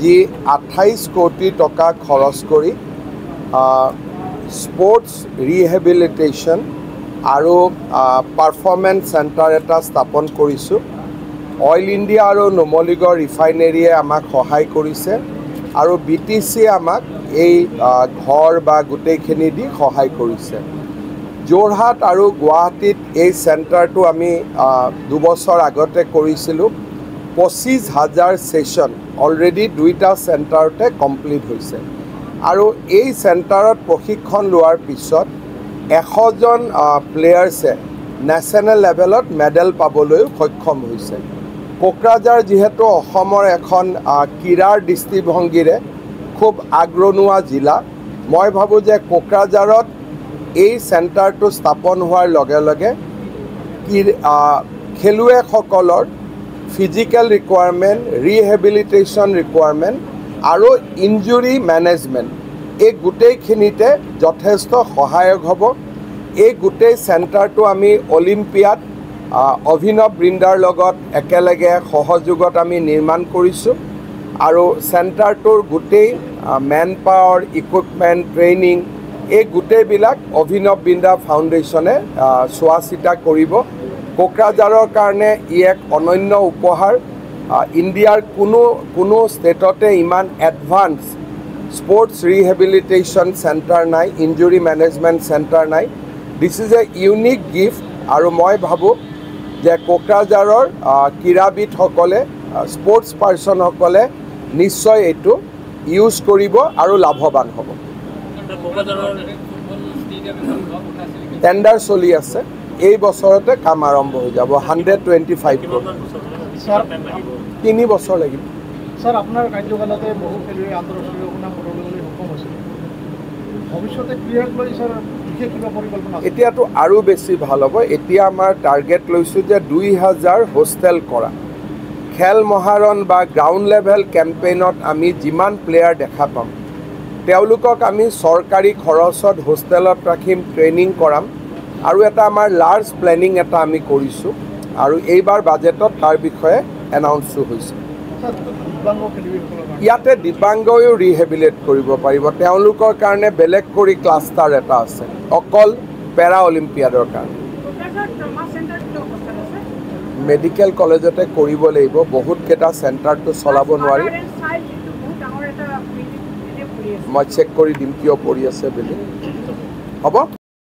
যি 28 কোটি টকা খৰচ কৰি স্পোৰ্টস ৰিহেবিলিটেশন আৰু পাৰফৰমেন্স সেন্টাৰ এটা স্থাপন কৰিছো। অইল ইন্ডিয়া আৰু নুমলীগড় ৰিফাইনেৰিয়ে আমাক সহায় কৰিছে আৰু বিটিসি আমাক এই ঘৰ বা গোটেইখিনি দি সহায় কৰিছে। যোৰহাট আৰু গুৱাহাটীত এই সেন্টাৰটো আমি 2 বছৰ আগতে কৰিছিলোঁ। 25,000 সেশন অলৰেডি 2টা সেন্টাৰতে কমপ্লিট হৈছে আৰু এই সেন্টাৰত প্ৰশিক্ষণ লোৱাৰ পিছত 100 জন প্লেয়াৰ্সে ন্যাশনাল লেভেলত মেডেল পাবলৈ সক্ষম হৈছে। কোকৰাঝাৰ যেহেতু অসমৰ এখন ক্ৰীড়াৰ দৃষ্টিভংগীৰে খুব আগৰণুৱা জিলা, মই ভাবোঁ যে কোকৰাঝাৰত এই সেন্টাৰটো স্থাপন হোৱাৰ লগে লগে খেলুৱৈসকলৰ ফিজিক্যাল ৰিকুৱাৰমেণ্ট, ৰিহেবিলিটেশ্যন ৰিকুৱাৰমেণ্ট আৰু ইঞ্জুৰি মেনেজমেণ্ট এই গোটেইখিনিতে যথেষ্ট সহায়ক হ'ব। এই গোটেই সেন্টাৰটো আমি অলিম্পিয়াড অভিনৱ বৃন্দাৰ লগত একেলগে সহযোগত আমি নিৰ্মাণ কৰিছোঁ আৰু সেন্টাৰটোৰ গোটেই মেন পাৱাৰ, ইকুইপমেণ্ট, ট্ৰেইনিং এই গোটেইবিলাক অভিনৱ বৃন্দা ফাউণ্ডেশ্যনে চোৱা চিতা কৰিব। কোকৰাঝাৰৰ কাৰণে ই এক অনন্য উপহাৰ। ইণ্ডিয়াৰ কোনো ষ্টেটতে ইমান এডভান্স স্পোৰ্টস ৰিহেবিলিটেশন সেন্টাৰ নাই, ইঞ্জুৰি ম্যানেজমেন্ট সেন্টাৰ নাই। This is a unique gift আৰু মই ভাবোঁ যে কোকৰাঝাৰৰ ক্ৰীড়াবিদসকলে, স্পোৰ্টস পাৰ্সনসকলে নিশ্চয় এইটো ইউজ কৰিব আৰু লাভৱান হ'ব। টেন্ডাৰ চলি আছে, এই বছৰতে কাম আৰম্ভ হৈ যাব। 125 কোটি, 3 বছৰ লাগিব। স্যাৰ, আপনাৰ কাৰ্যকালতে বহু খেলুড়ে আন্তৰ্জাতিক সুনাম কৰিবলৈ সক্ষম হৈছিল। ভবিষ্যতে ক্ৰীড়াক লৈ স্যাৰ বিশেষ কিবা পৰিকল্পনা আছে? এতিয়াতো আৰু বেছি ভাল হ'ব। এতিয়া আমাৰ টাৰ্গেট লৈছোঁ যে 2000 হোষ্টেল কৰা। খেল মহাৰণ বা গ্ৰাউণ্ড লেভেল কেম্পেইনত আমি যিমান প্লেয়াৰ দেখা পাম তেওঁলোকক আমি চৰকাৰী খৰচত হোষ্টেলত ৰাখিম, ট্ৰেইনিং কৰাম আৰু এটা আমাৰ লাৰ্জ প্লেনিং এটা আমি কৰিছোঁ আৰু এইবাৰ বাজেটত তাৰ বিষয়ে এনাউন্সো হৈছে। ইয়াতে দিব্যাংগও ৰিহেবিলেট কৰিব পাৰিব। তেওঁলোকৰ কাৰণে বেলেগ কৰি ক্লাষ্টাৰ এটা আছে অকল পেৰা অলিম্পিয়াডৰ কাৰণে। মেডিকেল কলেজতে কৰিব লাগিব, বহুতকেইটা চেণ্টাৰটো চলাব নোৱাৰি। মই চেক কৰি দিম কিয় পৰি আছে বুলি। হ'ব।